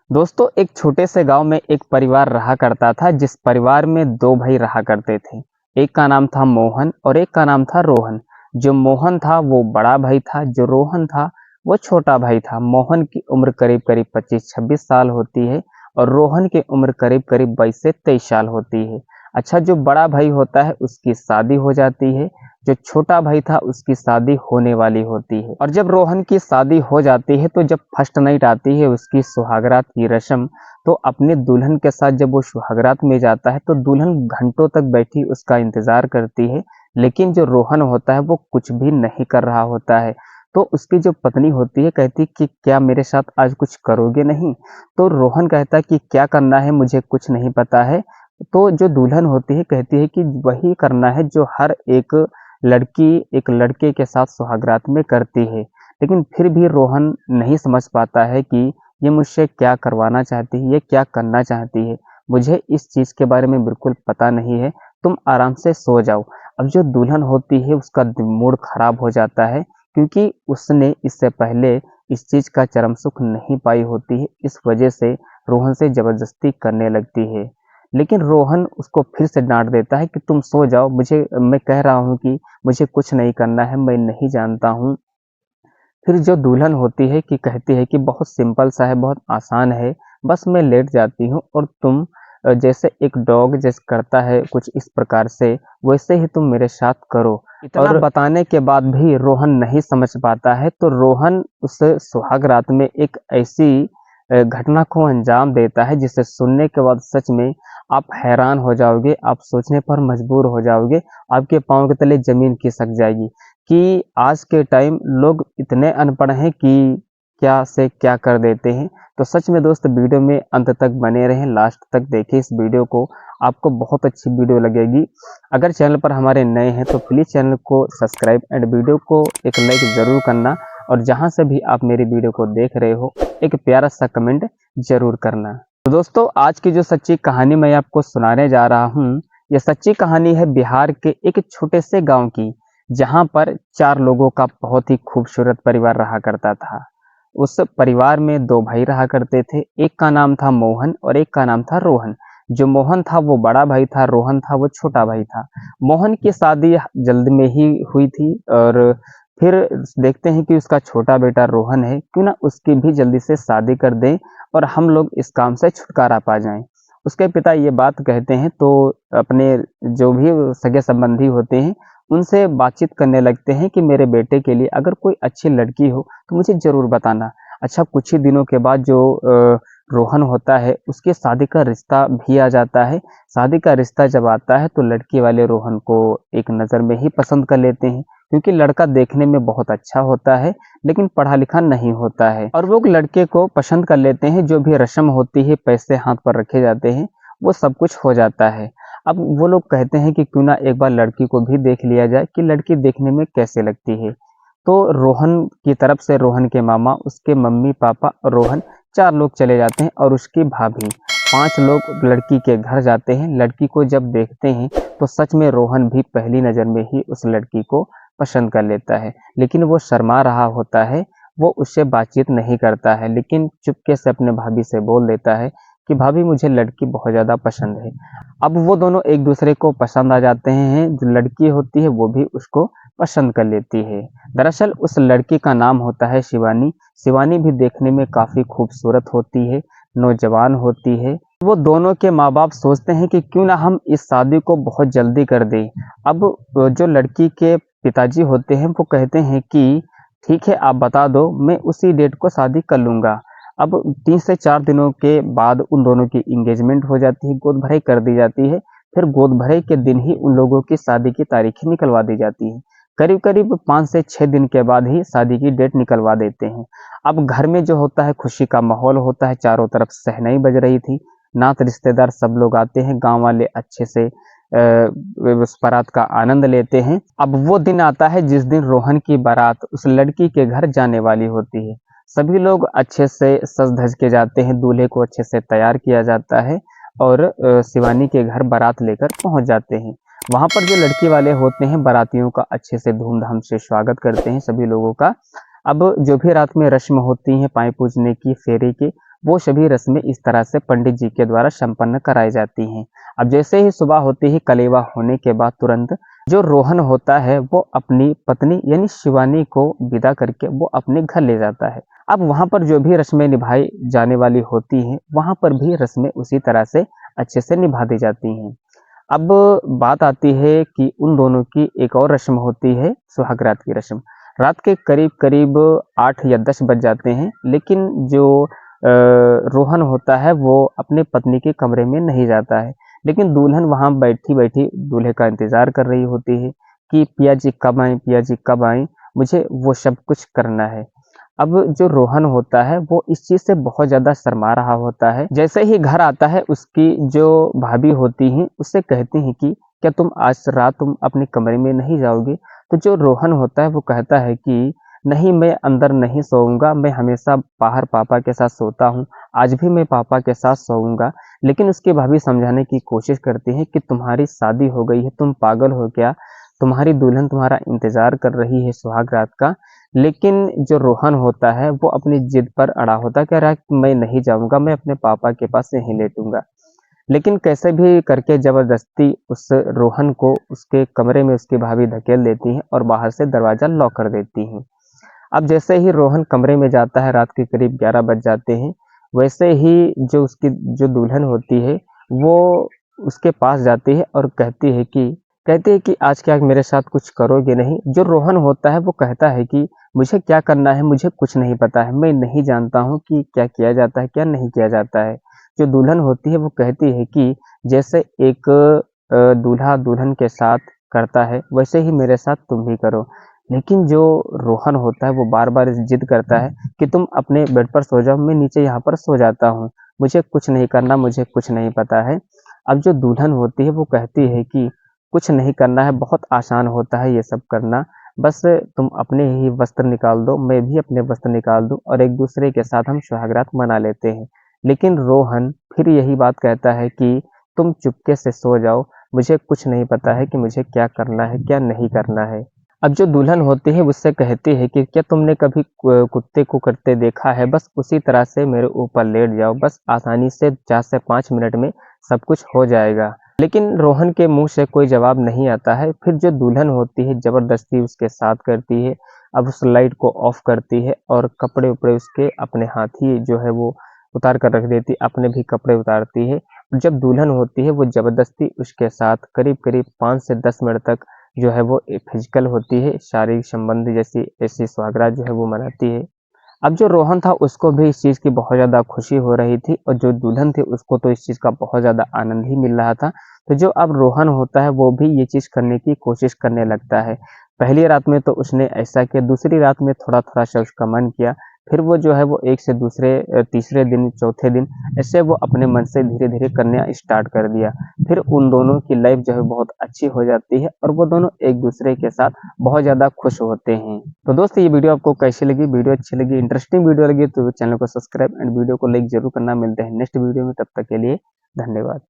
दोस्तों, एक छोटे से गांव में एक परिवार रहा करता था, जिस परिवार में दो भाई रहा करते थे। एक का नाम था मोहन और एक का नाम था रोहन। जो मोहन था वो बड़ा भाई था, जो रोहन था वो छोटा भाई था। मोहन की उम्र करीब करीब 25-26 साल होती है और रोहन की उम्र करीब करीब 22 से 23 साल होती है। अच्छा, जो बड़ा भाई होता है उसकी शादी हो जाती है, जो छोटा भाई था उसकी शादी होने वाली होती है। और जब रोहन की शादी हो जाती है तो जब फर्स्ट नाइट आती है उसकी सुहागरात की रस्म, तो अपने दुल्हन के साथ जब वो सुहागरात में जाता है तो दुल्हन घंटों तक बैठी उसका इंतजार करती है। लेकिन जो रोहन होता है वो कुछ भी नहीं कर रहा होता है। तो उसकी जो पत्नी होती है कहती कि क्या मेरे साथ आज कुछ करोगे नहीं? तो रोहन कहता है कि क्या करना है मुझे कुछ नहीं पता है। तो जो दुल्हन होती है कहती है कि वही करना है जो हर एक लड़की एक लड़के के साथ सुहागरात में करती है। लेकिन फिर भी रोहन नहीं समझ पाता है कि ये मुझसे क्या करवाना चाहती है, ये क्या करना चाहती है। मुझे इस चीज़ के बारे में बिल्कुल पता नहीं है, तुम आराम से सो जाओ। अब जो दुल्हन होती है उसका मूड खराब हो जाता है, क्योंकि उसने इससे पहले इस चीज़ का चरम सुख नहीं पाई होती है। इस वजह से रोहन से ज़बरदस्ती करने लगती है। लेकिन रोहन उसको फिर से डांट देता है कि तुम सो जाओ, मैं कह रहा हूँ कि मुझे कुछ नहीं करना है, मैं नहीं जानता हूँ। फिर जो दुल्हन होती है कि कहती है कि बहुत सिंपल सा है, बहुत आसान है, बस मैं लेट जाती हूँ और तुम जैसे एक डॉग जैसे करता है कुछ इस प्रकार से, वैसे ही तुम मेरे साथ करो। इतना और बताने के बाद भी रोहन नहीं समझ पाता है, तो रोहन उस सुहाग रात में एक ऐसी घटना को अंजाम देता है जिसे सुनने के बाद सच में आप हैरान हो जाओगे, आप सोचने पर मजबूर हो जाओगे, आपके पाँव के तले जमीन खिसक जाएगी कि आज के टाइम लोग इतने अनपढ़ हैं कि क्या से क्या कर देते हैं। तो सच में दोस्त, वीडियो में अंत तक बने रहें, लास्ट तक देखें इस वीडियो को, आपको बहुत अच्छी वीडियो लगेगी। अगर चैनल पर हमारे नए हैं तो प्लीज़ चैनल को सब्सक्राइब एंड वीडियो को एक लाइक ज़रूर करना, और जहां से भी आप मेरी वीडियो को देख रहे हो एक प्यारा सा कमेंट ज़रूर करना। तो दोस्तों, आज की जो सच्ची कहानी मैं आपको सुनाने जा रहा हूँ, ये सच्ची कहानी है बिहार के एक छोटे से गांव की, जहां पर 4 लोगों का बहुत ही खूबसूरत परिवार रहा करता था। उस परिवार में 2 भाई रहा करते थे, एक का नाम था मोहन और एक का नाम था रोहन। जो मोहन था वो बड़ा भाई था, रोहन था वो छोटा भाई था। मोहन की शादी जल्द में ही हुई थी और फिर देखते हैं कि उसका छोटा बेटा रोहन है, क्यों ना उसकी भी जल्दी से शादी कर दें और हम लोग इस काम से छुटकारा पा जाएं। उसके पिता ये बात कहते हैं तो अपने जो भी सगे संबंधी होते हैं उनसे बातचीत करने लगते हैं कि मेरे बेटे के लिए अगर कोई अच्छी लड़की हो तो मुझे ज़रूर बताना। अच्छा, कुछ ही दिनों के बाद जो रोहन होता है उसके शादी का रिश्ता भी आ जाता है। शादी का रिश्ता जब आता है तो लड़की वाले रोहन को एक नज़र में ही पसंद कर लेते हैं, क्योंकि लड़का देखने में बहुत अच्छा होता है लेकिन पढ़ा लिखा नहीं होता है, और वो लड़के को पसंद कर लेते हैं। जो भी रस्म होती है, पैसे हाथ पर रखे जाते हैं, वो सब कुछ हो जाता है। अब वो लोग कहते हैं कि क्यों ना एक बार लड़की को भी देख लिया जाए कि लड़की देखने में कैसे लगती है। तो रोहन की तरफ से रोहन के मामा, उसके मम्मी पापा और रोहन 4 लोग चले जाते हैं और उसकी भाभी 5 लोग लड़की के घर जाते हैं। लड़की को जब देखते हैं तो सच में रोहन भी पहली नज़र में ही उस लड़की को पसंद कर लेता है, लेकिन वो शर्मा रहा होता है, वो उससे बातचीत नहीं करता है, लेकिन चुपके से अपने भाभी से बोल देता है कि भाभी मुझे लड़की बहुत ज़्यादा पसंद है। अब वो दोनों एक दूसरे को पसंद आ जाते हैं, जो लड़की होती है वो भी उसको पसंद कर लेती है। दरअसल उस लड़की का नाम होता है शिवानी। शिवानी भी देखने में काफ़ी खूबसूरत होती है, नौजवान होती है। वो दोनों के माँ बाप सोचते हैं कि क्यों ना हम इस शादी को बहुत जल्दी कर दें। अब जो लड़की के पिताजी होते हैं वो कहते हैं कि ठीक है, आप बता दो, मैं उसी डेट को शादी कर लूँगा। अब 3 से 4 दिनों के बाद उन दोनों की एंगेजमेंट हो जाती है, गोद भराई कर दी जाती है। फिर गोद भराई के दिन ही उन लोगों की शादी की तारीखें निकलवा दी जाती हैं। करीब-करीब 5 से 6 दिन के बाद ही शादी की डेट निकलवा देते हैं। अब घर में जो होता है खुशी का माहौल होता है, चारों तरफ शहनाई बज रही थी, नात रिश्तेदार सब लोग आते हैं, गाँव वाले अच्छे से उस बारात का आनंद लेते हैं। अब वो दिन आता है जिस दिन रोहन की बारात उस लड़की के घर जाने वाली होती है। सभी लोग अच्छे से सज धज के जाते हैं, दूल्हे को अच्छे से तैयार किया जाता है और शिवानी के घर बारात लेकर पहुंच जाते हैं। वहां पर जो लड़की वाले होते हैं बारातियों का अच्छे से धूमधाम से स्वागत करते हैं सभी लोगों का। अब जो भी रात में रस्म होती है पाए पूजने की, फेरे की, वो सभी रस्में इस तरह से पंडित जी के द्वारा संपन्न कराई जाती हैं। अब जैसे ही सुबह होते ही कलेवा होने के बाद तुरंत जो रोहन होता है वो अपनी पत्नी यानी शिवानी को विदा करके वो अपने घर ले जाता है। अब वहाँ पर जो भी रस्में निभाई जाने वाली होती हैं, वहाँ पर भी रस्में उसी तरह से अच्छे से निभा दी जाती हैं। अब बात आती है कि उन दोनों की एक और रस्म होती है, सुहाग रात की रस्म। रात के करीब-करीब 8 या 10 बज जाते हैं, लेकिन जो रोहन होता है वो अपने पत्नी के कमरे में नहीं जाता है, लेकिन दुल्हन वहाँ बैठी-बैठी दूल्हे का इंतज़ार कर रही होती है कि पिया जी कब आएँ, पिया जी कब आएँ, मुझे वो सब कुछ करना है। अब जो रोहन होता है वो इस चीज़ से बहुत ज़्यादा शर्मा रहा होता है। जैसे ही घर आता है उसकी जो भाभी होती हैं उससे कहती हैं कि क्या तुम आज रात तुम अपने कमरे में नहीं जाओगे? तो जो रोहन होता है वो कहता है कि नहीं, मैं अंदर नहीं सोऊँगा, मैं हमेशा बाहर पापा के साथ सोता हूँ, आज भी मैं पापा के साथ सोऊँगा। लेकिन उसकी भाभी समझाने की कोशिश करती है कि तुम्हारी शादी हो गई है, तुम पागल हो क्या? तुम्हारी दुल्हन तुम्हारा इंतज़ार कर रही है सुहाग रात का। लेकिन जो रोहन होता है वो अपनी ज़िद पर अड़ा होता है, कह रहा है कि मैं नहीं जाऊँगा, मैं अपने पापा के पास यहीं लेटूँगा। लेकिन कैसे भी करके ज़बरदस्ती उस रोहन को उसके कमरे में उसकी भाभी धकेल देती हैं और बाहर से दरवाज़ा लॉक कर देती हैं। अब जैसे ही रोहन कमरे में जाता है, रात के करीब 11 बज जाते हैं, वैसे ही जो उसकी जो दुल्हन होती है, वो उसके पास जाती है और कहती है कि आज क्या मेरे साथ कुछ करोगे नहीं? जो रोहन होता है वो कहता है कि मुझे क्या करना है, मुझे कुछ नहीं पता है, मैं नहीं जानता हूँ कि क्या किया जाता है, क्या नहीं किया जाता है। जो दुल्हन होती है वो कहती है कि जैसे एक दूल्हा दुल्हन के साथ करता है, वैसे ही मेरे साथ तुम भी करो। लेकिन जो रोहन होता है वो बार-बार ज़िद करता है कि तुम अपने बेड पर सो जाओ, मैं नीचे यहाँ पर सो जाता हूँ। मुझे कुछ नहीं करना, मुझे कुछ नहीं पता है। अब जो दुल्हन होती है वो कहती है कि कुछ नहीं करना है, बहुत आसान होता है ये सब करना। बस तुम अपने ही वस्त्र निकाल दो, मैं भी अपने वस्त्र निकाल दूँ और एक-दूसरे के साथ हम सुहागरात मना लेते हैं। लेकिन रोहन फिर यही बात कहता है कि तुम चुपके से सो जाओ, मुझे कुछ नहीं पता है कि मुझे क्या करना है, क्या नहीं करना है। अब जो दुल्हन होती है उससे कहती है कि क्या तुमने कभी कुत्ते को करते देखा है? बस उसी तरह से मेरे ऊपर लेट जाओ, बस आसानी से 4 से 5 मिनट में सब कुछ हो जाएगा। लेकिन रोहन के मुँह से कोई जवाब नहीं आता है। फिर जो दुल्हन होती है ज़बरदस्ती उसके साथ करती है। अब उस लाइट को ऑफ करती है और कपड़े-उपड़े उसके अपने हाथ ही जो है वो उतार कर रख देती है, अपने भी कपड़े उतारती है। जब दुल्हन होती है वो ज़बरदस्ती उसके साथ करीब-करीब 5 से 10 मिनट तक जो है वो फिजिकल होती है, शारीरिक संबंध जैसी ऐसी सुहागरात जो है वो मनाती है। अब जो रोहन था उसको भी इस चीज़ की बहुत ज़्यादा खुशी हो रही थी और जो दुल्हन थी उसको तो इस चीज़ का बहुत ज़्यादा आनंद ही मिल रहा था। तो जो अब रोहन होता है वो भी ये चीज़ करने की कोशिश करने लगता है। पहली रात में तो उसने ऐसा किया, दूसरी रात में थोड़ा-थोड़ा सा उसका मन किया, फिर वो जो है वो एक से दूसरे तीसरे दिन, चौथे दिन ऐसे वो अपने मन से धीरे-धीरे करना स्टार्ट कर दिया। फिर उन दोनों की लाइफ़ जो है बहुत अच्छी हो जाती है और वो दोनों एक-दूसरे के साथ बहुत ज़्यादा खुश होते हैं। तो दोस्तों ये वीडियो आपको कैसी लगी? वीडियो अच्छी लगी, इंटरेस्टिंग वीडियो लगी तो चैनल को सब्सक्राइब एंड वीडियो को लाइक ज़रूर करना। मिलते हैं नेक्स्ट वीडियो में, तब तक के लिए धन्यवाद।